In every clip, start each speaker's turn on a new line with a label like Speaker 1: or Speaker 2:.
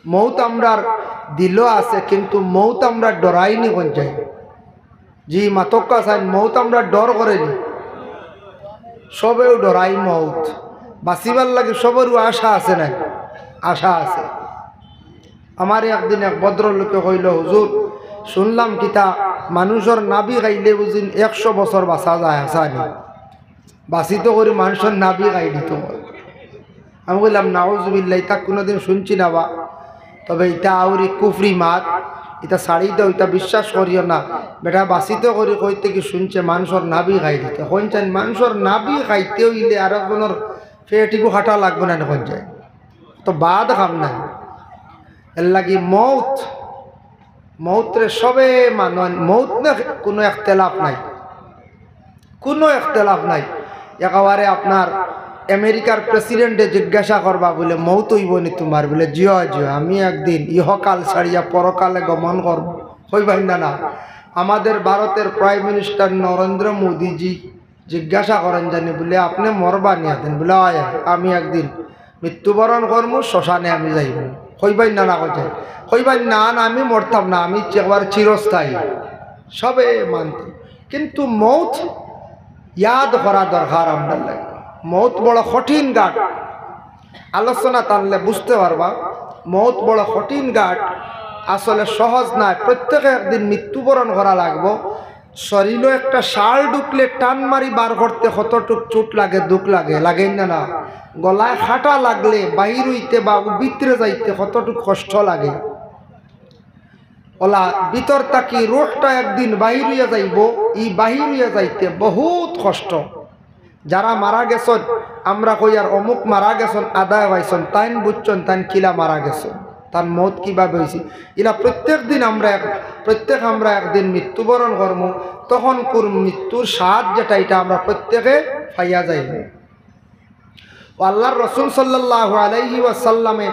Speaker 1: মৌত আমরার দিল আছে, কিন্তু মৌত আমরা ডরাইনি কোন যাই। জি মাতক্কা চাই, মৌত আমরা ডর করেনি, সবেও ডরাই মৌত। বাঁচিবার লাগে সবেরও আশা আছে না, আশা আছে। আমার একদিন এক ভদ্রলোকে কইল, হুজুর শুনলাম কিতা মানুষের নাবি খাইলে বুঝিন 100 বছর বাঁচা যায়, আসানি বাঁচিত করে মানুষের নাবি খাই দিত। আমি বললাম নাউজুবিল্লাহ, এটা কোনোদিন শুনছি না বা, তবে এটা আউরি কুফরি মাত, এটা শাড়ি দাও, এটা বিশ্বাস করিও না। বেটা বাঁচিত করে কইতে কি শুনছে মানুষের নাবি খাই দিতে। কইছেন মানুষের নাবি খাইতে হইলে আর একজনের পেটিকু হাঁটা লাগবে না, কইন যায় তো বাদ খাম না। এর লাগি মৌত, মৌতরে সবে মানুষ, মৌত না কোনো একতেলাফ নাই, কোনো একতেলাফ নাই। একেবারে আপনার আমেরিকার প্রেসিডেন্টে জিজ্ঞাসা করবা বলে মৌত হইব নি তোমার, বলে জিও জিও আমি একদিন ইহকাল ছাড়িয়া পরকালে গমন করব, হইবাই না না। আমাদের ভারতের প্রাইম মিনিস্টার নরেন্দ্র মোদীজি জিজ্ঞাসা করেন জানি বলে আপনি মরবা নিয়ে দেন, বলে আয় আমি একদিন মৃত্যুবরণ করবো, শ্মশানে আমি যাইব, হইবাই না না কথা, হইবাই না না আমি মরতাম না, আমি একবার চিরস্থায়ী, সবে মানতে। কিন্তু মৌত ইয়াদ করা দরকার আপনার লাগে। মৌত বড় কঠিন ঘাট, আলোচনা টানলে বুঝতে পারবা। মৌত বড় কঠিন ঘাট, আসলে সহজ নয়। প্রত্যেকে একদিন মৃত্যুবরণ করা লাগবো। শরীরে একটা শাল ঢুকলে টান মারি বার করতে কতটুক চোট লাগে, দুঃখ লাগে, লাগেই না না। গলায় খাটা লাগলে বাহির হইতে বা ভিতরে যাইতে কতটুক কষ্ট লাগে। ওলা ভিতর তাকি রোগটা একদিন বাহির হইয়া যাইব, ই বাহির হইয়া যাইতে বহুত কষ্ট। যারা মারা গেছেন আমরা কই আর অমুক মারা গেছেন আদায় পাইছেন, তাইন বুঝছেন তাইন কিলা মারা গেছেন, তার মত কিভাবে হয়েছে। ইলা প্রত্যেক আমরা একদিন মৃত্যুবরণ করব। তখন কোন মৃত্যুর স্বাদ যেটা এটা আমরা প্রত্যেকে পাইয়া যাইব। আল্লাহর রাসূল সাল্লাল্লাহু আলাইহি ওয়াসাল্লামে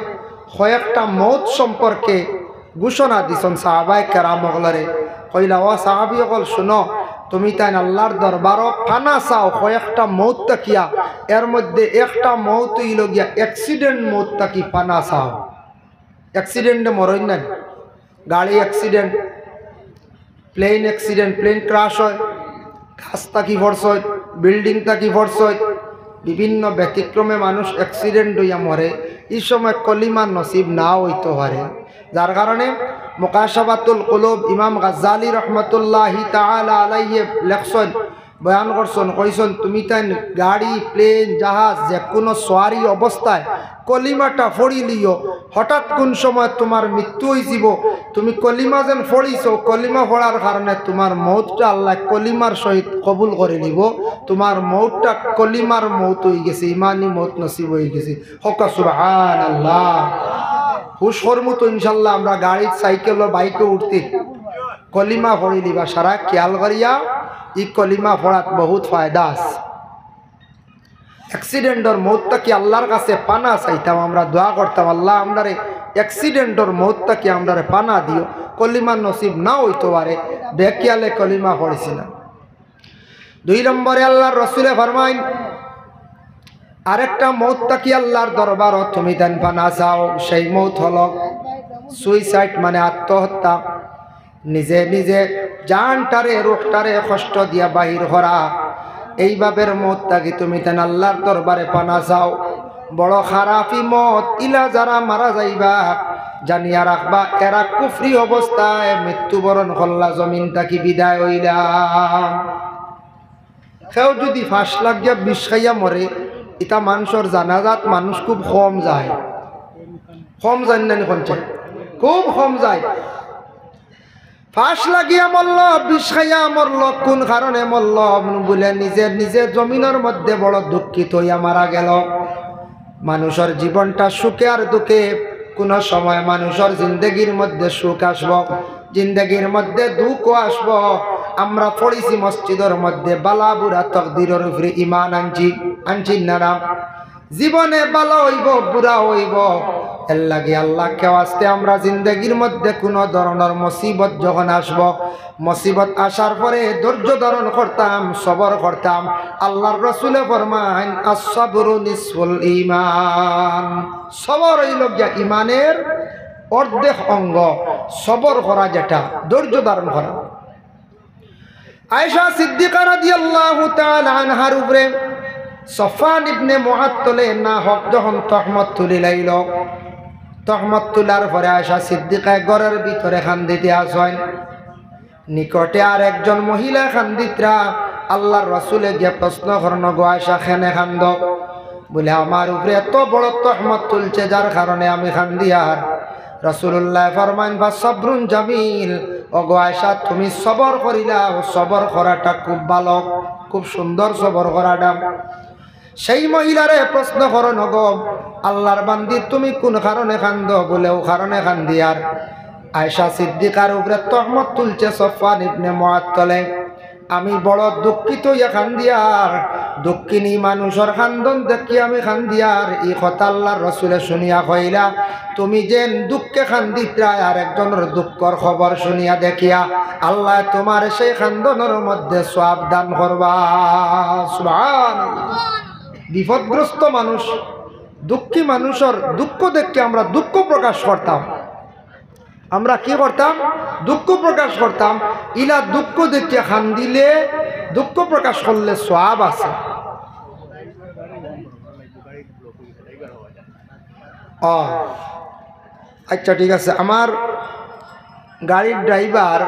Speaker 1: কয়েকটা মৌত সম্পর্কে ঘোষণা দিছেন সাহাবায়ে কেরামগলরে। কইলা ও সাহাবীগল শুনো, তুমি তাই আল্লাহর দরবারও ফানা চাও কয়েকটা মৌত তাকিয়া, এর মধ্যে একটা মৌত হইল গিয়া অ্যাক্সিডেন্ট মৌত তাকি ফানা চাও। অ্যাক্সিডেন্টে মরেন না, গাড়ি accident, plane accident, plane crash হয়, গাছ তাকি ফর্স হয়, বিল্ডিং তাকি ফর্স হয়, বিভিন্ন ব্যতিক্রমে মানুষ অ্যাক্সিডেন্ট হইয়া মরে। এই সময় কলিমার নসিব না হইতে পারে, যার কারণে মুকাশাফাতুল কুলুব ইমাম গাজ্জালি রহমতুল্লাহি তাআলা আলাইহি লেখছেন, বয়ান করছেন, কইছেন তুমি তাই গাড়ি প্লেন জাহাজ যে কোনো সোয়ারি অবস্থায় কলিমাটা ফড়ি লিও। হঠাৎ কোন সময় তোমার মৃত্যু হইব, তুমি কলিমা যেন ফড়িছ, কলিমা ফড়ার কারণে তোমার মৌতটা আল্লাহ কলিমার সহিত কবুল করে নিব। তোমার মৌতটা কলিমার মৌত হয়ে গেছে, ইমানি মৌত নসিব হয়ে গেছে। হকা সুবহানাল্লাহ। হুশ করমু তো ইনশাল্লাহ আমরা গাড়ি সাইকেল ও বাইকে উঠতে কলিমা ফড়ি দিবা। সারা খেয়াল করিয়া ই কলিমা ফড়াত বহুত ফায়দা আছে। অ্যাক্সিডেন্টর মৌতটা কি আল্লাহর কাছে পানা চাইতাম, আমরা দোয়া করতাম আল্লাহ আমরারে অ্যাক্সিডেন্টর মৌতটা কি আমরারে পানা দিও, কলিমা নসিব না হইতে পারে বেকিয়ালে কলিমা পড়েছি না। 2 নম্বরে আল্লাহর রাসূলে ফরমাইন আরেকটা মৌতটা কি আল্লাহর দরবার তুমি দেন পানা চাও, সেই মৌত হলো সুইসাইড, মানে আত্মহত্যা। নিজে নিজে জানটারে রূহটারে কষ্ট দিয়া বাহির করা, এইভাবে মৌতটাকে তুমি তেন আল্লাহর দরবারে পানা চাও। বড় খারাপি মত, ইলা যারা মারা যাইবা জানিয়া রাখবা এরা কুফরি অবস্থায় মৃত্যুবরণ করলা, জমিন তাকি বিদায় হইলা। কেউ যদি 5 লাখ গিয়া বিষ খাইয়া মরে, এটা মানুষের জানাজাত মানুষ খুব কম যায়, কম জানি না কোনটা, খুব কম যায়। 5 লাগিয়া মরল, বিষ খাইয়া মরল, কোন কারণে মরল বলে নিজের জমিনের মধ্যে বড় দুঃখিত হইয়া মারা গেল। মানুষের জীবনটা সুখে আর দুঃখে, কোন সময় মানুষের জিন্দগির মধ্যে সুখ আসব, জিন্দগির মধ্যে দুঃখ আসব। আমরা পড়িছি মসজিদের মধ্যে বালা বুড়া তকদিরের উপরে ইমান আনছি না, জীবনে ভালো হইব বুড়া হইব, এর লাগে আল্লাহকে ওয়াস্তে আমরা জিন্দগির মধ্যে কোনো ধরনের মুসিবত যখন আসব, মুসিবত আসার পরে ধৈর্য ধারণ করতাম, সবর করতাম। আল্লাহর রাসূলে ফরমান আস-সাবরু নিসফুল ঈমান, সবর হইল গিয়া ইমানের অর্ধেক অঙ্গ সবর করা, যেটা ধৈর্য ধারণ করা। আয়েশা সিদ্দিকা রাদিয়াল্লাহু তাআলা আনহার উপরে সফওয়ান ইবনে মুআত্তলে না হক যখন তহমত তুলি লাইল, তহমত তোলার পরে আয়েশা সিদ্দিকা ঘরের ভিতরে খান্দিতে আসেন। নিকটে আর একজন মহিলা খান্দিতরা আল্লাহর রাসূলে গিয়ে প্রশ্ন করেন, গো আয়েশা কেন খান্দ? বলে আমার উপরে এত বড় তহমত তুলছে যার কারণে আমি খান্দি। আর রাসূলুল্লাহ ফরমান ফাসবরুন জামিল, ও গো আয়েশা তুমি সবর করিলা, সবর করাটা খুব ভালো, খুব সুন্দর সবর করাটা। সেই মহিলারে প্রশ্ন করো, নগো আল্লাহর বান্দি তুমি কোন কারণে কান্দ? বলে ও কারণে কান্দি। আর আয়েশা সিদ্দিকার উপরে তহমত তুলছে সফওয়ান ইবনে মুআত্তলে। আমি বড় দুঃখিত ইয়া কান্দি। আর দুঃখিনী মানুষের খান্দন দেখি আমি কান্দি। আর এই কথা আল্লাহর রাসূলে শুনিয়া কইলা, তুমি যেন দুঃখে খান্দিত্রা আর একজনের দুঃখর খবর শুনিয়া দেখিয়া আল্লাহ তোমার সেই খান্দনের মধ্যে সওয়াব দান করবা। সুবহানাল্লাহ। বিপদগ্রস্ত মানুষ, দুঃখী মানুষের দুঃখ দেখে আমরা দুঃখ প্রকাশ করতাম। আমরা কি করতাম? দুঃখ প্রকাশ করতাম। ইলা দুঃখ দেখে খান্দিলে, দুঃখ প্রকাশ করলে সওয়াব আছে। আচ্ছা ঠিক আছে। আমার গাড়ির ড্রাইভার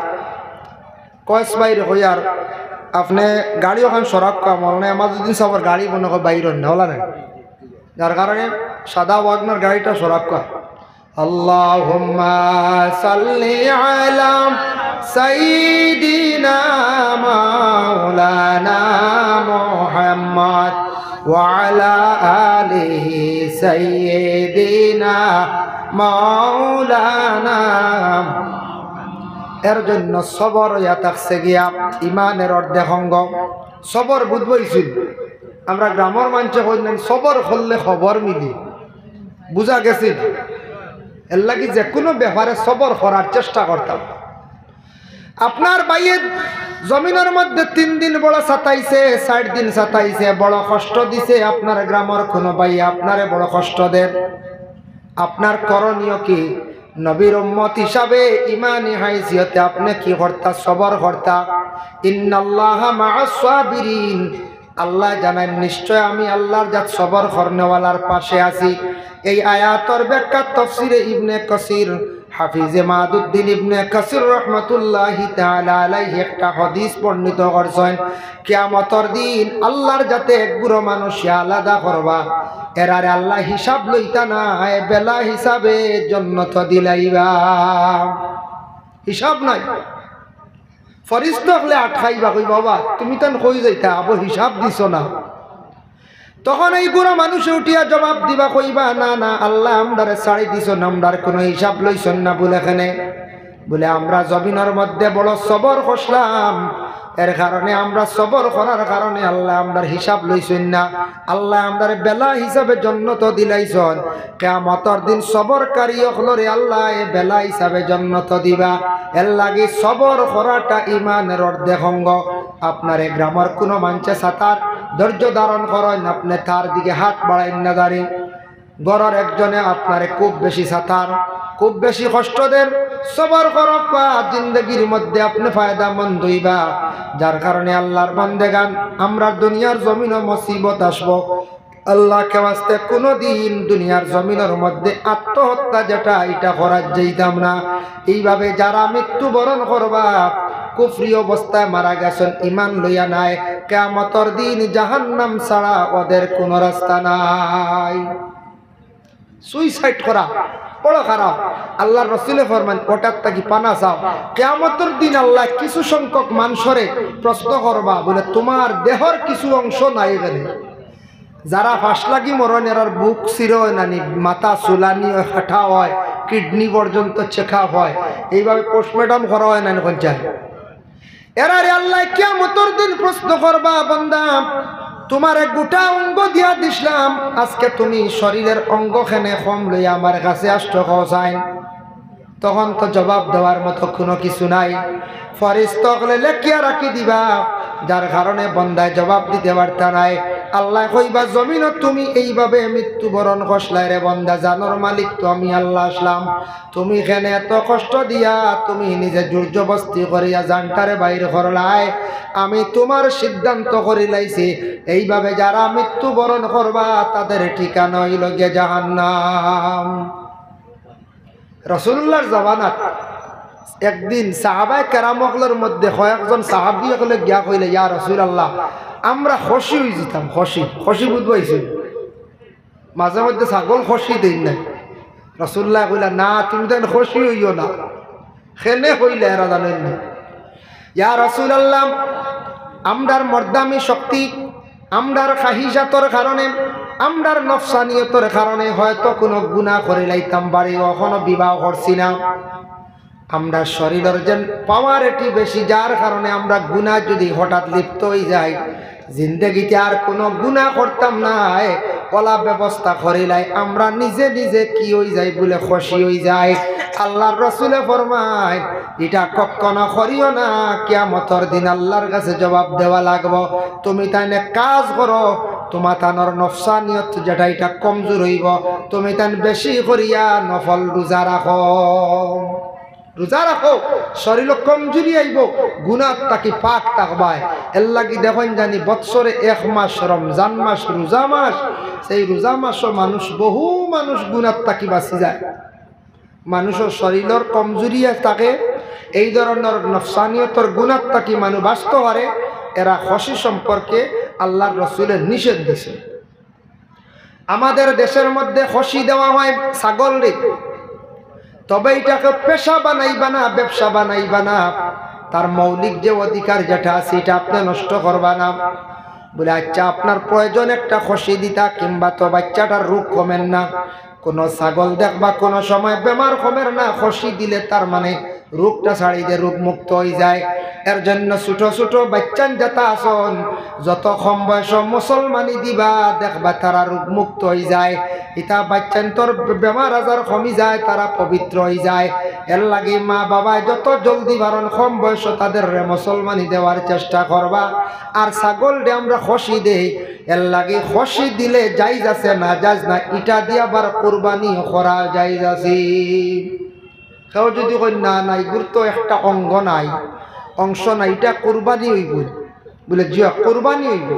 Speaker 1: কয়েস বাইরে হইয়ার আপনি গাড়ি ওখানে সড়ক কাম মানে আমার যদি সবার গাড়ি মনে হয় বাইর না হলা না, যার কারণে সাদা ওয়াগনার গাড়িটা সড়ক কর। আল্লাহুম্মা সাল্লি আলা সাইয়্যিদিনা মাওলানা মুহাম্মদ ওয়া আলা আলিহি সাইয়্যিদিনা মাওলানা। এর জন্য সবর ইয়া থাকছে গিয়া ইমানের অর্ধেক অঙ্গ। সবর বুঝবইছিল আমরা গ্রামের মানুষে কইলেন সবর করলে খবর মিলি, বুঝা গেছিল। এর লাগি যে কোনো ব্যাপারে সবর করার চেষ্টা করতাম। আপনার বাইয়ের জমিনের মধ্যে 3 দিন বড় সাতাইছে, 60 দিন সাতাইছে, বড় কষ্ট দিছে। আপনার গ্রামের কোনো ভাই আপনারে বড় কষ্ট দেন, আপনার করণীয় কি? নবীর উম্মত হিসাবে ইমানি হাইসিয়তে আপনি কি করতা? সবর করতা। ইন্নাল্লাহা মা'আস সাবিরিন, আল্লাহ জানেন নিশ্চয় আমি আল্লাহর জাত সবর করনেওয়ালার পাশে আছি। এই আয়াতের ব্যাখ্যা তাফসিরে ইবনে কাসির হাফিজে মাদুদ্দিন ইবনে কাসির রাহমাতুল্লাহি তাআলা আলাইহি একটা হাদিস বর্ণিত করেছেন, কিয়ামতের দিন আল্লাহর জাতে এক বুড়ো মানুষ আলাদা করবা, এরারে আল্লাহ হিসাব লইতা না, বেলা হিসাবে জান্নাত দিলাইবা। হিসাব নাই। ফরিস্তা হলে আটকাইবা, কই বাবা তুমি তান কই যাইতা আবো হিসাব দিছ না। তখন এই বুড়ো মানুষে উঠিয়া জবাব দিবা, কইবা না না আল্লাহ আমরারে ছাড়ি দিছ না, আমরার কোনো হিসাব লইছন না। বলে এখানে বলে আমরা জমিনের মধ্যে বড় সবর করলাম, এর কারণে আমরা সবর করার কারণে আল্লাহ আমরার হিসাব লইছেন না, আল্লাহ আমরার বেলা হিসাবে জান্নাত দিলাইছন। কিয়ামতের দিন সবরকারী হলরে আল্লাহ এ বেলা হিসাবে জান্নাত দিবা। এর লাগি সবর করাটা ইমানের অর্ধেক অঙ্গ। আপনার এই গ্রামের কোনো মানুষে সাতার ধৈর্য ধারণ করেন, আপনি তার দিকে হাত বাড়াইন না দাঁড়ি। গড়ের একজনে আপনারে খুব বেশি সাতার, খুব বেশি কষ্ট দেন, সবর করক জিন্দগির মধ্যে আপনি ফায়দামন্দ হইবা। যার কারণে আল্লাহর বান্দেগান আমরা দুনিয়ার জমিনে মুসিবত আসবো, আল্লাহকে ওয়াস্তে কোনোদিন দুনিয়ার জমিনের মধ্যে আত্মহত্যা যেটা এটা করার যাইতাম না। এইভাবে যারা মৃত্যুবরণ করবা, কুফরি অবস্থায় মারা গেছেন, ইমান লইয়া নাই, কিয়ামতের দিন জাহান্নাম ছাড়া ওদের কোনো রাস্তা নাই। সুইসাইড করা বড় খারাপ। আল্লাহর রাসূল ফরমান ওটার তাকি পানা চাও। কিয়ামতের দিন আল্লাহ কিছু সংখ্যক মানুষরে প্রশ্ন করবা, বলে তোমার দেহর কিছু অংশ নাই গেলে। যারা ফাঁস লাগি মরণ এরার বুক চির নানি, মাথা চুলানি হাঁটা হয়, কিডনি পর্যন্ত চেকা হয়, এইভাবে পোস্টমর্টম করা হয় নানি পঞ্চায়েত। এরারে আল্লাহ কিয়ামতের দিন প্রশ্ন করবা, বান্দা তোমার এক গোটা অঙ্গ দিয়া দিছিলাম, আজকে তুমি শরীরের অঙ্গখানে কম লইয়া আমার কাছে আসছো কসাইন। তখন তো জবাব দেওয়ার মতো কোনো কিছু নাই। ফরিস্তা হলে লেখিয়া রাখি দিবা, যার কারণে বন্দায় জবাব দিতে পারতা নাই। আল্লাহ কইবা জমিনত তুমি এইভাবে মৃত্যুবরণ করলাই রে বান্দা, জানোর মালিক তো আমি আল্লাহ আসলাম। তুমি এখানে এত কষ্ট দিয়া তুমি নিজে জোরজবস্তি করিয়া জানটারে বাইর করলাই, আমি তোমার সিদ্ধান্ত করি লাইছি এইভাবে যারা মৃত্যুবরণ করবা তাদের ঠিকানা হইল গিয়ে জাহান্নাম। রাসূলুল্লাহর জামানাত একদিন সাহাবায়ে কেরামগুলোর মধ্যে কয়েকজন সাহাবী হলে গিয়া কইলে, ইয়া রাসূলুল্লাহ আমরা খুশি হয়ে যেতাম, খুশি বুঝবাইছি, মাঝে মধ্যে ছাগল খুশি দিন নাই। রাসূলুল্লাহ কইলা, না তুমি তো খুশি হইও না। খেনে কইলে এরা জানেন না, ইয়া রাসূলুল্লাহ আমরার মর্দামি শক্তি, আমরার খাহিজাতর কারণে, আমরার নফসানিয়তর কারণে হয়তো কোনো গুনাহ করে লাইতাম বাড়ি, এখনো বিবাহ করছি না। আমরা শরীরের যেন পাওয়ার এটি বেশি, যার কারণে আমরা গুনাহ যদি হঠাৎ লিপ্ত হয়ে যাই, জিন্দগিতে আর কোনো গুনাহ করতাম না, ওলা ব্যবস্থা করিলাই আমরা নিজে নিজে কি হয়ে যাই বলে খুশি হয়ে যায়। আল্লাহর রাসূলে ফরমায় এটা কখনো করিও না, কিয়ামতের দিন আল্লাহর কাছে জবাব দেওয়া লাগবে। তুমি তাইনে কাজ করো, তোমার তানোর নফসানিয়ত যেটা এটা কমজোর হইব, তুমি তান বেশি করিয়া নফল রোজা রাখো, রোজা রাখো, শরীর কমজোরি আইব, গুনাহ তাকি পাক থাকবায়। এর লাগি দেখেন জানি বৎসরে এক মাস রমজান মাস, রোজা মাস, সেই রোজা মাসও মানুষ, বহু মানুষ গুনাহ তাকি বাঁচি যায়। মানুষের শরীরের কমজোরি থাকে, এই ধরনের নফসানিয়তর গুনাহ তাকি মানুষ বাঁচতে পারে। এরা খুশি সম্পর্কে আল্লাহর রাসূলের নিষেধ দিছে। আমাদের দেশের মধ্যে খুশি দেওয়া হয় ছাগল রে, তবে এটাকে পেশা বানাইবা না, ব্যবসা বানাইবা না, তার মৌলিক যে অধিকার যেটা আছে এটা আপনি নষ্ট করবা না। বলে আচ্ছা আপনার প্রয়োজন একটা খুশি দিতা, কিংবা তো বাচ্চাটার রোগ কমেন না, কোনো ছাগল দেখবা কোনো সময় বেমার কমের না, খুশি দিলে তার মানে রোগটা ছাড়ি দিয়ে রোগ মুক্ত হয়ে যায়। এর জন্য ছোট ছোট বাচ্চান যেটা আসন যত কম বয়স মুসলমানি দিবা, দেখবা তারা রোগ মুক্ত হয়ে যায়। ইটা বাচ্চান তোর বেমার আজার কমি যায়, তারা পবিত্র হয়ে যায়। এর লাগে মা বাবা যত জলদি বারণ কম বয়স তাদের মুসলমানি দেওয়ার চেষ্টা করবা। আর ছাগল দিয়ে আমরা খুশি দেই, এর লাগে খুশি দিলে যাইজ আছে না যাইজ না, ইটা দিয়ে আবার কোরবানি করা যাইজ আছে। কেউ যদি কই না নাই গুরুত্ব একটা অঙ্গ নাই, অংশ নাই, এটা কোরবানি হইব, বলে জিয়া কোরবানি হইব।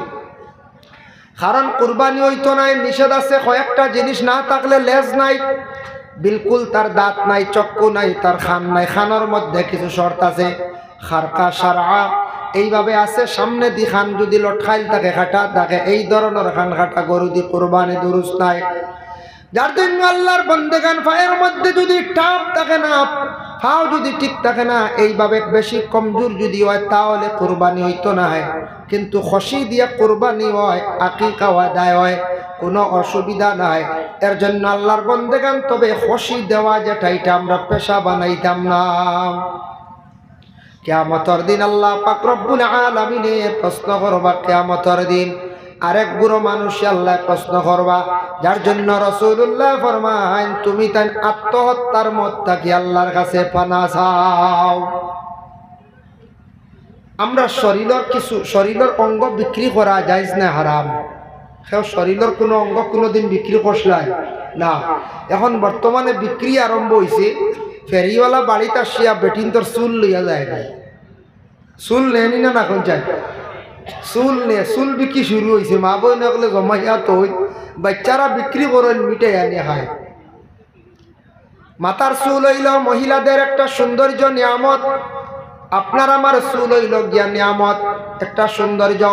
Speaker 1: কারণ কোরবানি হইতো নাই নিষেধ আছে, কয়েকটা জিনিস না থাকলে লেজ নাই, বিলকুল তার দাঁত নাই, চক্ষু নাই, তার খান নাই, খানোর মধ্যে কিছু শর্ত আছে, খারকা সারা এইভাবে আছে। সামনে দি খান যদি লটখাইল থাকে, খাটা থাকে, এই ধরনের খান খাটা গরু দি কোরবানি দুরুস্ত নাই। যার জন্য আল্লাহর বন্দেগান পায়ের মধ্যে যদি টাপ থাকে না, ফাও যদি ঠিক থাকে না, এইভাবে বেশি কমজোর যদি হয় তাহলে কোরবানি হইতো না। কিন্তু খুশি দিয়ে কোরবানি হয়, আকিকা আদায় হয়, কোনো অসুবিধা নাই। এর জন্য আল্লাহর বন্দেগান তবে খুশি দেওয়া যেটা এটা আমরা পেশা বানাইতাম না। কিয়ামতের দিন আল্লাহ পাক রব্বুল আলামিনে প্রশ্ন করবা, কিয়ামতের দিন আরেক বুড়ো মানুষ আল্লাহ প্রশ্ন করবা। যার জন্য রাসূলুল্লাহ ফরমায় তুমি তাই আত্মহত্যার মত থাকি আল্লাহর কাছে পানা চাও। আমরা শরীরের কিছু শরীরের অঙ্গ বিক্রি করা যাইজ না হারাম? সেও শরীরের কোনো অঙ্গ কোনোদিন বিক্রি করছিলেন না। এখন বর্তমানে বিক্রি আরম্ভ হয়েছে, ফেরিওয়ালা বাড়িতে আসিয়া বেটিন তোর চুল লইয়া যায় না, চুল নেয়নি না এখন চাই চুল নে, চুল বিক্রি শুরু হয়েছে। মা বই না করলে জমাইয়া তো বাচ্চারা বিক্রি করেন, মিটাই আনি খায়। মাথার চুল হইল মহিলাদের একটা সৌন্দর্য নিয়ামত, আপনার আমার চুল হইল গিয়া নিয়ামত, একটা সৌন্দর্য।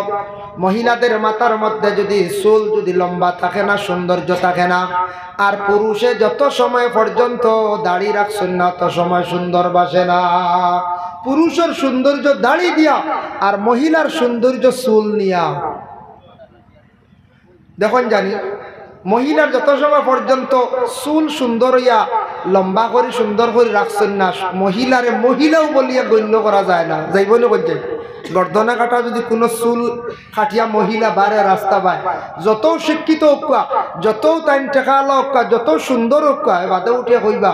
Speaker 1: মহিলাদের মাথার মধ্যে যদি চুল যদি লম্বা থাকে না, সৌন্দর্য থাকে না। আর পুরুষে যত সময় পর্যন্ত দাড়ি রাখছেন না তত সময় সুন্দর বাসে না। পুরুষের সৌন্দর্য দাড়ি দিয়া, আর মহিলার সৌন্দর্য চুল নিয়া। দেখুন জানি মহিলার যত সময় পর্যন্ত চুল সুন্দর হইয়া লম্বা করে সুন্দর করে রাখছেন না, মহিলারে মহিলাও বলিয়া গণ্য করা যায় না। যাইব না বলছে গর্দনা কাটা যদি কোনো চুল কাটিয়া মহিলা বারে রাস্তা পায়, যত শিক্ষিত হোকা, যত টাইম টেকালা হোকা, যত সুন্দর হোকা, বাদে উঠে হইবা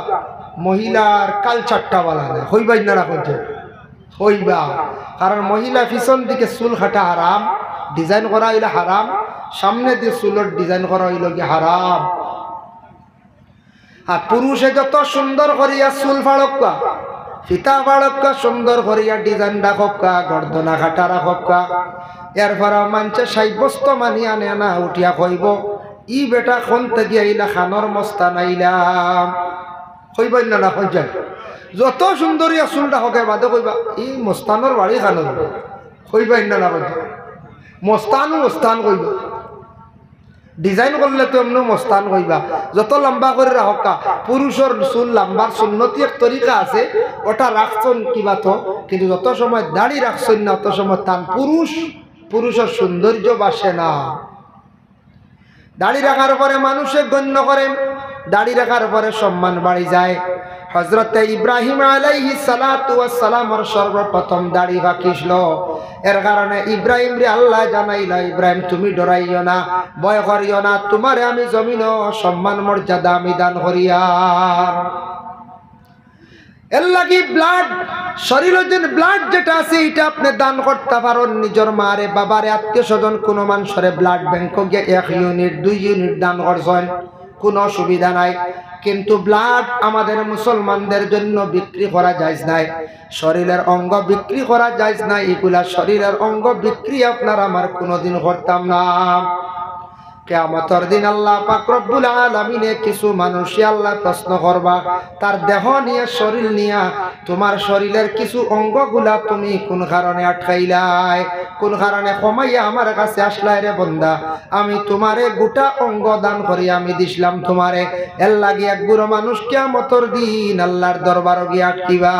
Speaker 1: মহিলার কালচারটা বলা যায়, হইবাই না রাখছে হইবা। কারণ মহিলা পিছন দিকে চুল কাটা হারাম, ডিজাইন করা হইলে হারাম, সামনে দিয়ে চুলের ডিজাইন করা হইল কি হারাম। আর পুরুষে যত সুন্দর করিয়া চুল ফাড়ক্কা, ফিতা ফাড়ক্কা, সুন্দর করিয়া ডিজাইন রাখক্কা, গর্দনা ঘাটা রাখক্কা, এরপর মানছে সাব্যস্ত মানি আনে না উঠিয়া কইব ই বেটা খন থেকে আইলা খানর মস্তান আইলাম, কইবেন না না কইছেন। যত সুন্দরিয়া চুলটা হকে বাদে কইবা ই মস্তানোর বাড়ি খানোর, কইবেন না না কইছেন। মস্তান মস্তান কইবা, ডিজাইন করলে তো এমনি মস্তান কইবা। যত লম্বা করে রাখা, পুরুষের চুল লম্বার সুন্নতি এক তরিকা আছে, ওটা রাখছেন কিবা তো, কিন্তু যত সময় দাড়ি রাখছেন না অত সময় তান পুরুষের সৌন্দর্য বাসে না। দাড়ি রাখার পরে মানুষে গণ্য করে, দাড়ি রাখার পরে সম্মান বাড়ি যায়। হযরত ইব্রাহিম আলাইহিস সালাতু ওয়াস সালামের সর্বপ্রথম দাড়ি বাকিছিল, এর কারণে ইব্রাহিম রে আল্লাহ জানাইলা ইব্রাহিম তুমি ডরাইও না, ভয় করিও না, তোমারে আমি জমিন সম্মান মর্যাদা আমি দান করিয়াম। এর লাগি ব্লাড শরীরের ব্লাড যেটা আছে এটা আপনি দান করতে পারেন, নিজের মারে বাবারে আত্মীয় স্বজন কোনো মানুষের ব্লাড ব্যাংক গিয়ে 1 ইউনিট 2 ইউনিট দান করছেন, কোনো অসুবিধা নাই। কিন্তু ব্লাড আমাদের মুসলমানদের জন্য বিক্রি করা জায়েজ নাই, শরীরের অঙ্গ বিক্রি করা জায়েজ নাই। এগুলা শরীরের অঙ্গ বিক্রি আপনার আমার কোনোদিন করতাম না। কিয়ামতের দিন আল্লাহ পাক রব্বুল আলামিনে কিছু মানুষই আল্লাহ প্রশ্ন করবা তার দেহ নিয়ে, শরীর নিয়ে, তোমার শরীরের কিছু অঙ্গগুলা তুমি কোন কারণে আটকাইলাই, কোন কারণে কমাইয়া আমার কাছে আসলাই রে বন্দা, আমি তোমারে গোটা অঙ্গ দান করি আমি দিছিলাম তোমারে। এর লাগি এক বুড়ো মানুষ কিয়ামতের দিন আল্লাহর দরবারে গিয়ে আটকিবা।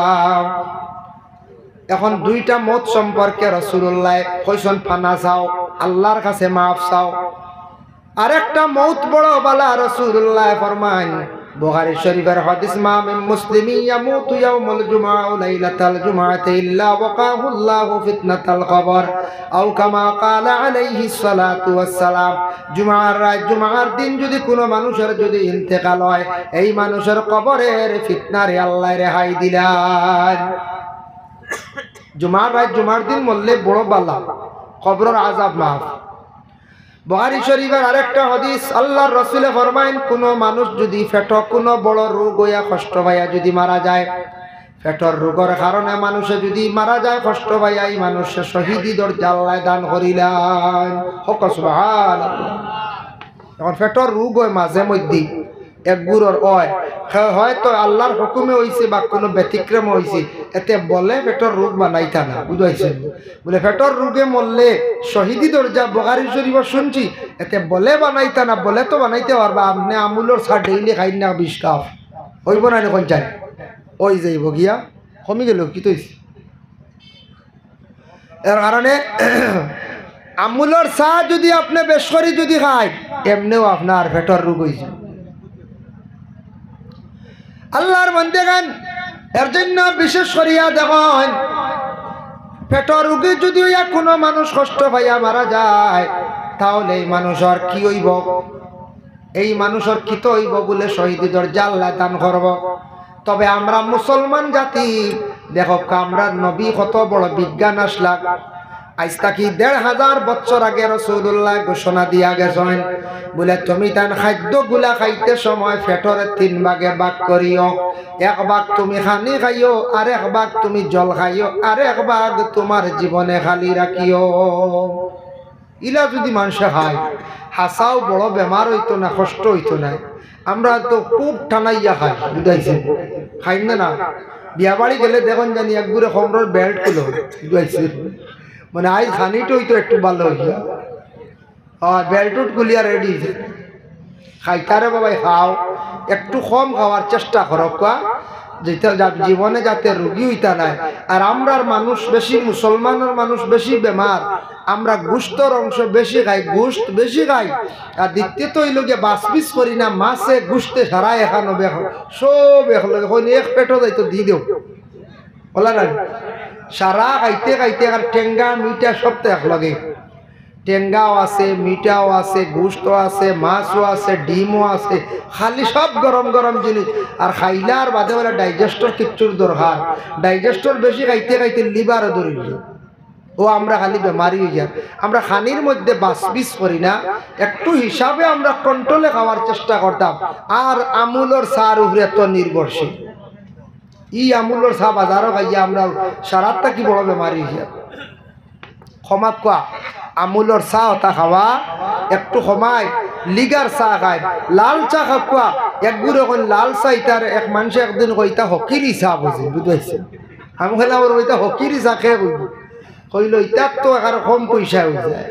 Speaker 1: এখন দুইটা মত সম্পর্কে রাসূলুল্লাহ কইছেন ফানা চাও, আল্লাহর কাছে মাফ চাও। আরেকটা মৌত বড় বালা, রাসূলুল্লাহ ফরমান বুখারী শরীফের হাদিস, মা মিন মুসলিমিন ইয়ামুতু ইয়াউমুল জুমআ ওয়া লাইলাতাল জুমআতি ইল্লা ওয়াকাহুল্লাহু ফিতনাতাল কবর আও কামা ক্বালা আলাইহিস সালাতু ওয়াস সালাম। জুমআর রাত, জুমআর দিন যদি কোনো মানুষের যদি ইন্তেকাল হয়, এই মানুষের কবরের ফিতনারে আল্লাহ রেহাই দিলেন। জুমআর রাত, জুমআর দিন মরলে বড় বালা, কবরের আযাব মাফ। বুখারী শরীফের আরেকটা হাদিস, আল্লাহর রাসূল ফরমায়েন কোন মানুষ যদি পেট কোনো বড় রোগ হইয়া কষ্ট পাইয়া যদি মারা যায়, পেটের রোগের কারণে মানুষে যদি মারা যায় কষ্ট পাইয়া, এই মানুষের শহীদি দরজা আল্লাহ দান করিলেন। হক সুবহানাল্লাহ। এখন পেটের রোগ হয় মাঝে মধ্যে এক গুরুর হয়তো আল্লাহর হুকুমে হইছে বা কোনো ব্যতিক্রম হইছে, এতে বলে পেটের রোগ বানাইতা না, বুঝাইছেন? বলে পেটের রোগে মরলে শহীদি দরজা বুখারী শরীফে শুনছি, এতে বলে বানাইতা না, বলে তো বানাইতে পারবা। আপনি আমুলের চা ডেইলি খাই না 20 কাপ, হইব না কোন চাই ওই যাইব গিয়া কমি গেল কি তৈছি। এর কারণে আমুলের চা যদি আপনি বেশ করে যদি খায়, এমনিও আপনার পেটের রোগ হয়েছে। আল্লাহর বান্দাগণ, এর জন্য বিশেষ করিয়া দেখেন পেটের রোগে যদি কোনো মানুষ কষ্ট পাইয়া মারা যায়, তাহলে এই মানুষের কি হইব? এই মানুষের কি তো হইব বলে শহীদ দরজা আল্লাহ দান করব। তবে আমরা মুসলমান জাতি দেখো, আমরা নবী কত বড় বিজ্ঞান আসলা। আজ থাকি ১৫০০ বছর আগে রাসূলুল্লাহ ঘোষণা দিয়া গেছেন, বলে তুমি তান খাদ্যগুলা খাইতে সময় পেটের 3 ভাগে ভাগ করিও। 1 ভাগ তুমি খানি খাইও, আর 1 ভাগ তুমি জল খাইও, আর 1 ভাগ তোমার জীবনে খালি রাখিও। ইলা যদি মানুষে খায়, হাসাও বড় বেমার হইতো না, কষ্ট হইতো না। আমরা তো খুব টানাইয়া খাই, বুঝাইছে? খাই না। বিয়া বাড়ি গেলে দেখুন জানি একগুড়ে খমরের বেল্ট গুলো, বুঝাইছে? মানে আজ খানিটা হইতো একটু ভালো হইয়া, বেল্টুট গুলিয়া রেডি খাইতারে বাবাই খাও, একটু কম খাওয়ার চেষ্টা করো, যেটা জীবনে যাতে রোগী হইতা নাই। আর আমরার মানুষ বেশি, মুসলমানের মানুষ বেশি বেমার, আমরা গোস্তর অংশ বেশি খাই, গোস্ত বেশি খাই। আর দ্বিতীয়ত হইল গিয়ে বাসপিস করি না, মাছে গোস্তে সারা এখানো সব এক পেটও যাইতো দিয়ে দেও বলা না, সারা খাইতে খাইতে। আর টেঙ্গা মিঠা সব তো এক লগে, টেঙ্গাও আছে, মিঠাও আছে, গোস্ত আছে, মাছও আছে, ডিমও আছে, খালি সব গরম গরম জিনিস। আর খাইলার বাদে বলে ডাইজেস্টর কিচ্ছুর দরকার, ডাইজেস্টর বেশি খাইতে খাইতে লিভারও ধরিল, ও আমরা খালি বেমারি হয়ে যাই। আমরা খানির মধ্যে বাসবিস করি না, একটু হিসাবে আমরা কন্ট্রোলে খাওয়ার চেষ্টা করতাম। আর আমুলর চার উপরে তো নির্ভরশীল, ই আমুলর চা বাজারও খাইয়া আমরা সারাতটা কি বড় বেমারি হয়ে যায়। ক্ষমা কোয়া আমুলর চা ওটা খাওয়া একটু সময় লিগার চা খায়, লাল চা খাওয়া একগুলো এখন লাল চা ইটার এক মানুষে একদিন কইতা হকিরি চা বুঝি বুঝাইছে। আমি খেলাম ওইটা হকিরি চা খেয়ে বুঝবো কইল ইটার তো একার কম পয়সা হয়ে যায়,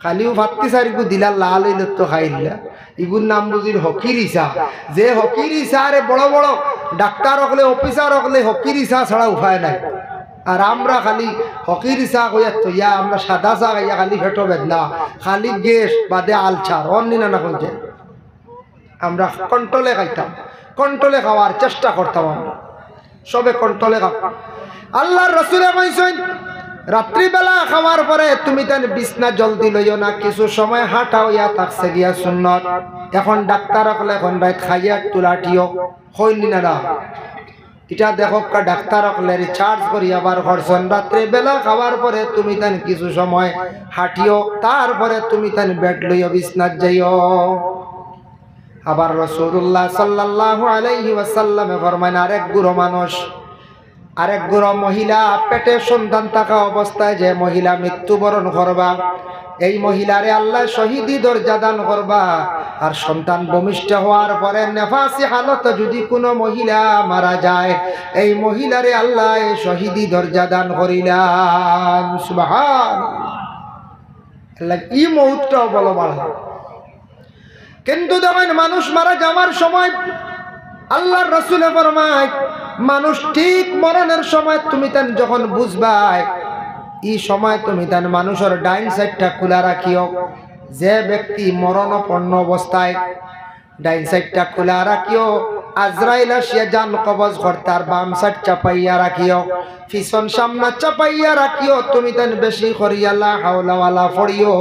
Speaker 1: খালিও ভাতটি চারিগু দিলা লাল হইল তো খাইলা ইগুর নাম বুঝির হকিরি চা। যে হকিরি চা রে বড় বড় ডাক্তার হকলে অফিসার হকলে হকিরি চা ছাড়া উপায় নাই। আর আমরা খালি হকির চা কইয়া তৈয়া আমরা সাদা চা খাইয়া খালি ফেটো বেদনা, খালি গ্যাস বাদে আলচার অন্য না কইছে। আমরা কন্ট্রোলে খাইতাম, কন্ট্রোলে খাওয়ার চেষ্টা করতাম, আমরা সবে কন্ট্রোলে খাওয়া। আল্লাহর রাসূলে কইছেন রাত্রিবেলা খাওয়ার পরে তুমি তান বিছনা জলদি লইও না, কিছু সময় হাঁটা হইয়া থাকছে গিয়া সুন্নত। এখন ডাক্তার হকলে এখন রাত খাইয়া তুলাটিও হইনি না, এটা দেখো ডাক্তার হকলে রিচার্জ করি আবার করছেন। রাত্রে বেলা খাওয়ার পরে তুমি তান কিছু সময় হাঁটিও, তারপরে তুমি তান বেড লইও বিছনাত যাইও। আবার রাসূলুল্লাহ সাল্লাল্লাহু আলাইহি ওয়াসাল্লামে ফরমান আরেক গুরু মানুষ, আরেক গুরু মহিলা পেটে সন্তান থাকা অবস্থায় যে মহিলা মৃত্যুবরণ করবা, এই মহিলারে আল্লাহ শহীদি দরজা দান করবা। আর সন্তান ভূমিষ্ঠ হওয়ার পরে নেফাসি হালত যদি কোনো মহিলা মারা যায়, এই মহিলারে আল্লাহ শহীদি দরজা দান করিলেন। সুবহানাল্লাহ, ই মৌতটাও বলো বাড়া। কিন্তু দেখেন মানুষ মারা যাওয়ার সময় আল্লাহর রাসূলে ফরমায় মানুষ ঠিক মরণের সময় তুমি তান যখন বুঝবাই, এই সময় তুমি তান মানুষের ডাইন সাইডটা খোলা রাখিও। যে ব্যক্তি মরণাপন্ন অবস্থায় ডাইন সাইডটা খোলা রাখিও, আজরাইল আসিয়া জান কবজ করতার বাম সাইড চাপাইয়া রাখিও, পিছন সামনা চাপাইয়া রাখিও। তুমি তান বেশি করিয়া লা হাওলা ওয়ালা পড়িও,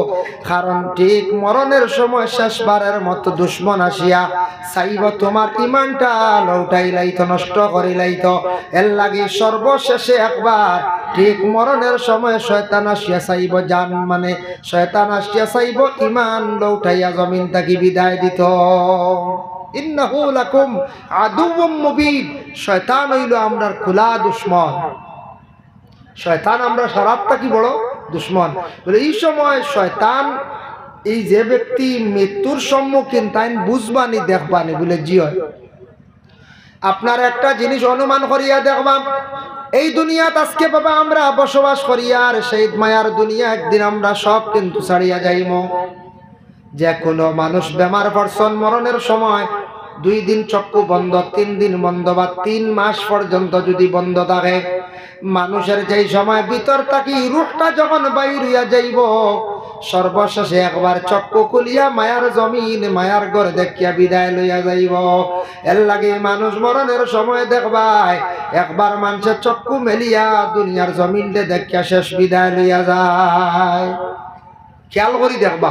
Speaker 1: কারণ ঠিক মরণের সময় শেষবারের মতো দুশ্মন আসিয়া চাইব তোমার ইমানটা লউটাই লাইতো, নষ্ট করি লাইতো। এর লাগি সর্বশেষে একবার ঠিক মরণের সময় শয়তান আসিয়া চাইব জান, মানে শয়তান আসিয়া চাইব ইমান লউটাইয়া জমিন থাকি বিদায় দিত। ইন্নাহু লাকুম আদুউম মুবিন, শয়তান হইল আমরার খোলা দুশ্মন। শয়তান আমরা সারাতটা কি বড় দুশ্মন বলে। এই সময় শয়তান এই যে ব্যক্তি মৃত্যুর সম্মুখীন তাই বুঝবানি দেখবানি বলে জি হয়। আপনার একটা জিনিস অনুমান করিয়া দেখবাম, এই দুনিয়াত আজকে বাবা আমরা বসবাস করি, আর সেই মায়ার দুনিয়া একদিন আমরা সব কিন্তু ছাড়িয়া যাইব। যে কোনো মানুষ বেমার পড়ছন মরণের সময় 2 দিন চক্ষু বন্ধ, 3 দিন বন্ধ বা 3 মাস পর্যন্ত যদি বন্ধ থাকে, মানুষের যেই সময় ভিতর থাকি রূহটা যখন বাইর হইয়া যাইব, সর্বশেষে একবার চক্ষু খুলিয়া মায়ার জমিন মায়ার ঘর দেখিয়া বিদায় লইয়া যাইব। এর লাগে মানুষ মরণের সময় দেখবাই একবার মানুষের চক্ষু মেলিয়া দুনিয়ার জমিনকে দেখিয়া শেষ বিদায় লইয়া যায়। খেয়াল করি দেখবা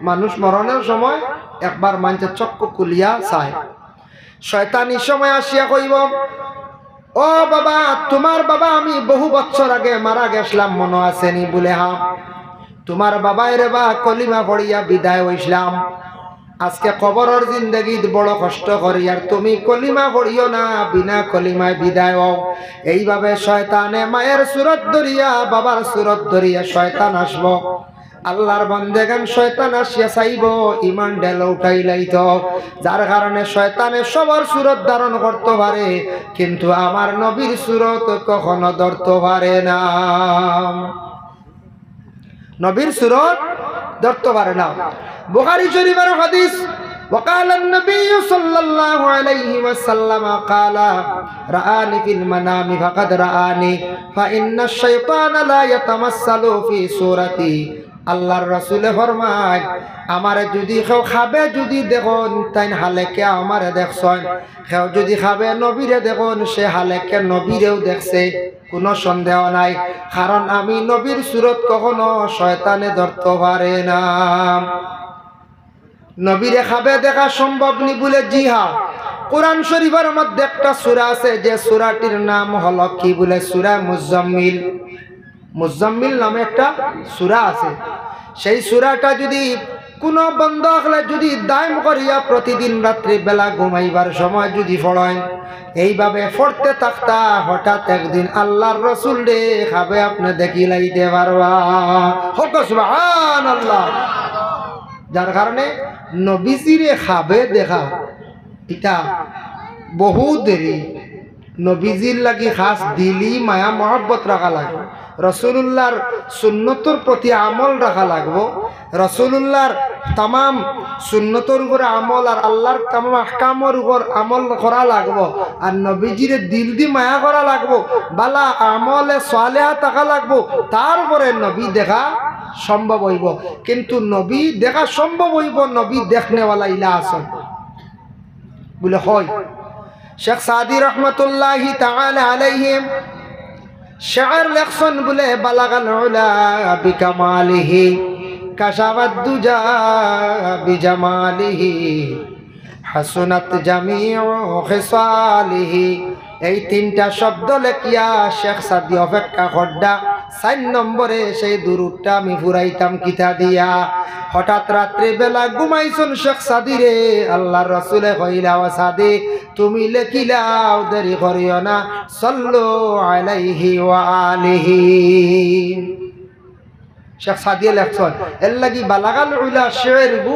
Speaker 1: মানুষ মরণের সময় একবার মানুষের চক্ষু খুলিয়া চায়। শয়তানি সময় আসিয়া কইব, ও বাবা তোমার বাবা আমি বহু বছর আগে মারা গেছিলাম মনে আসেনি বলে, হ্যাঁ তোমার বাবাই রে বা কলিমা পড়িয়া বিদায় হইছিলাম, আজকে কবরের জিন্দগিত বড় কষ্ট করি, আর তুমি কলিমা পড়িও না, বিনা কলিমায় বিদায় হও। এইভাবে শয়তানে মায়ের সুরত ধরিয়া বাবার সুরত ধরিয়া শয়তান আসব। আল্লাহর বান্দেগান শয়তান আসিয়া চাইব ইমান ঢেল উঠাই লাইতো, যার কারণে শয়তানে সবার সুরত ধারণ করতে পারে, কিন্তু আমার নবীর সুরত কখনো ধরতে পারে না। নবীর সুরত ধরতে পারে না। বুখারী শরীফের হাদিস, وقال النبي صلى الله عليه وسلم قال رآني في المنام فقد رآني فإن الشيطان لا يتمثل في صورتي। আল্লাহর রাসূলে ফরমায় আমারে যদি কেউ খাবে যদি দেখুন তাই হালেকে আমারে দেখছেন, কেউ যদি খাবে নবীরে দেখুন সে হালেকে নবীরেও দেখছে, কোনো সন্দেহ নাই, কারণ আমি নবীর সুরত কখনো শয়তানে ধরতে পারে না। নবীরে খাবে দেখা সম্ভব নি বলে জি হ্যাঁ, কোরআন শরীফের মধ্যে একটা সূরা আছে যে সূরাটির নাম হলো কি বলে সূরা মুজাম্মিল। মুজাম্মিল নামে একটা সূরা আছে। সেই সূরাটা যদি কোনো বন্ধ হলে যদি দায়ম করিয়া প্রতিদিন রাত্রি বেলা ঘুমাইবার সময় যদি পড়েন, এইভাবে পড়তে থাকতা, হঠাৎ একদিন আল্লাহর রসুল রে খাবে আপনি দেখি লাইতে পারবা। হোক সুবহানাল্লাহ। যার কারণে নবীজিরে খাবে দেখা এটা বহু দেরি। নবীজির লাগি খাস দিলি মায়া মহব্বত রাখা লাগবে, রসুল্লাহর সুন্নতর প্রতি আমল রাখা লাগবো, রসুল্লাহর তামাম সুন্নতর উপরে আমল আর আল্লাহর তামাম আহকামর উপর আমল করা লাগবো, আর নবীজির দিল দি মায়া করা লাগবো, বালা আমলে সালেহা থাকা লাগবো, তারপরে নবী দেখা সম্ভব হইব। কিন্তু নবী দেখা সম্ভব হইব নবী দেখনেওয়ালা ইলা আসন বলে হয়। শেখ সাদি রহমতুল্লাহি তাআলা আলাইহি শায়র লেখছেন বলে বালাগাল উলা বিকামালিহি কাশাফাদ দুজা বিজামালিহি হাসুনাত জামিউ খিসালিহি। এই তিনটা শব্দ লেখিয়া শেখ সাদি অপেক্ষা খড্ডা 4 নম্বরে সেই দুরুদটা আমি ফুরাইতাম কিতা দিয়া। হঠাৎ রাত্রি বেলা ঘুমাইছুন শেখ সাদি রে, আল্লাহর রাসূলে কইলা ও সাদি তুমি লেখিলাও দেরি করিও না, সাল্লু আলাইহি ওয়া আলিহি। শেখ সাদি লেখছেন এর লাগি বালাগাল উলা শের গু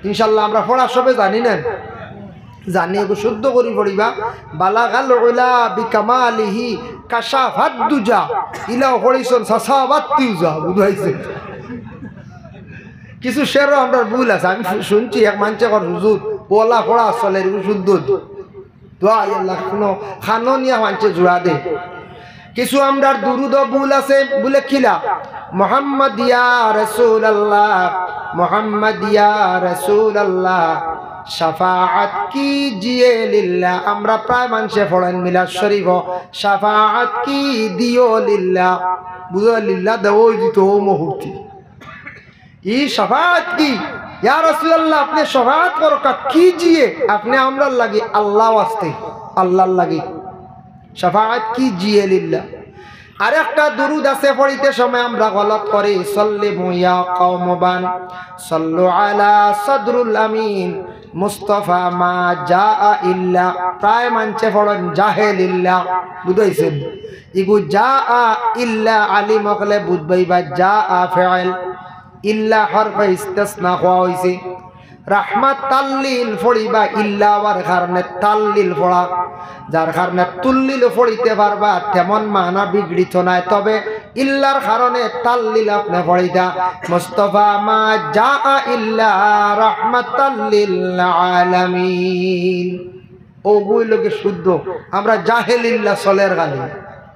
Speaker 1: ইনশাআল্লাহ আমরা পড়া সবে জানি না, জানি গো শুদ্ধ করি পড়িবা। বালাগাল উলা বিকামালিহি কাশাফাদ দুজা ইলাও পড়িছন সাসাবাত তিউজা বুঝাইছে। কিছু শেরও আমরা ভুল আছে, আমি শুনছি এক মানছে কর হুজুর ওলা পড়া চলে শুদ্ধ দোয়া আল্লাহ কোনো খাননিয়া মানছে জোড়া দে। কিছু আমরার দুরুদ ভুল আছে বলে খিলা মুহাম্মদ ইয়া রাসূলুল্লাহ, মুহাম্মদ ইয়া রাসূলুল্লাহ শাফাআত কিজিয়ে লিল্লাহ। আমরা প্রায় মানুষে পড়েন মিলাদ শরীফ শাফাআত কি দিও লিল্লাহ, বুঝো লিল্লাহ দেও দিত মুহূর্তে ই শাফাআত কি ইয়া রাসূলুল্লাহ আপনি শাফাআত করো কিজিয়ে, আপনি আমরার লাগি আল্লাহ ওয়াস্তে আল্লাহর লাগি শাফাআত কিজিয়ে লিল্লাহ। আরেকটা দুরুদ আছে পড়িতে সময় আমরা গলত করি সাল্লিমু ইয়া কওমবান সাল্লু আলা সাদরুল আমিন মুস্তাফা মা জাআ ইল্লা। প্রায় মানছে পড়েন জাহেলিল্লাহ বুঝাইছেন ইগু জাআ ইল্লা আলিম হলে বুঝবাইবা জাআ ফাইল ইল্লা হরফে ইস্তিসনা হওয়া হইছে। রাহমাত তাল্লিল ফড়িবা ইল্লা ওয়ার কারণে তাল্লিল ফড়া, যার কারণে তুল্লিল ফড়িতে পারবা তেমন মানা বিগড়িত নাই, তবে ইল্লার কারণে তাল্লিল আপনি ফড়িতা মুস্তাফা মা জাআ ইল্লা রাহমাতাল লিল আলামিন। ও বইলকে শুদ্ধ আমরা জাহেলিল্লাহ চলের গালি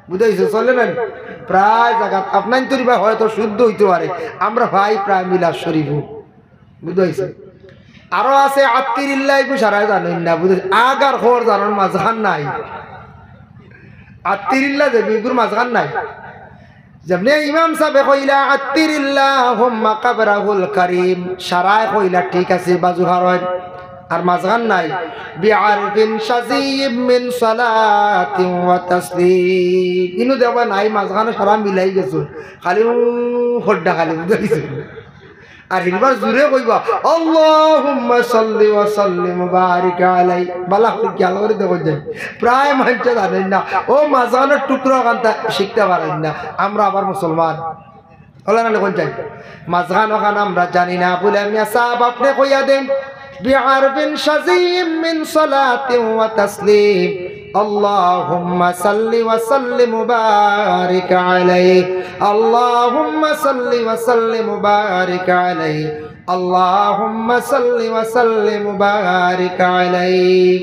Speaker 1: বুঝাইছে চলে না প্রায় জায়গা আপনার তরিবা হয়তো শুদ্ধ হইতে পারে, আমরা ভাই প্রায় মিলাদ শরীফ বুঝাইছে। আরো আছে আত্তিরিল্লাহ সারাই জানেন না বুঝে আগার খবর জানার মাঝখান নাই, আত্তিরিল্লাহ যে বিগুর মাঝখান নাই। যেমনি ইমাম সাহেব কইলা আত্তিরিল্লাহুম্মা কাবরাহুল কারীম সারায় কইলা ঠিক আছে বাজু হারয়, আর মাঝখান নাই বিআরফিন শাযীম মিন সালাতিন ওয়া তাসলিম ইনু দেবা নাই, মাঝখানে সারা মিলাই গেছে খালি খড্ডা খালি বুঝাইছে। আর হিলবার জুড়ে কইবা আল্লাহুম্মা সাল্লি ওয়া সাল্লিম বারিক আলাই, বালা করে খেয়াল করে দেখো যাই প্রায় মানুষ জানেন না, ও মাঝখানের টুকরো কান্তা শিখতে পারেন না। আমরা আবার মুসলমান হলে না কোন চাই মাঝখান ওখান আমরা জানি না বলে আমি সাহাব আপনি কইয়া দেন বিআরফিন শাযীম মিন সালাতিন ওয়া তাসলিম اللهم صل وسلم وبارك عليه اللهم صل وسلم وبارك عليه اللهم صل وسلم وبارك عليه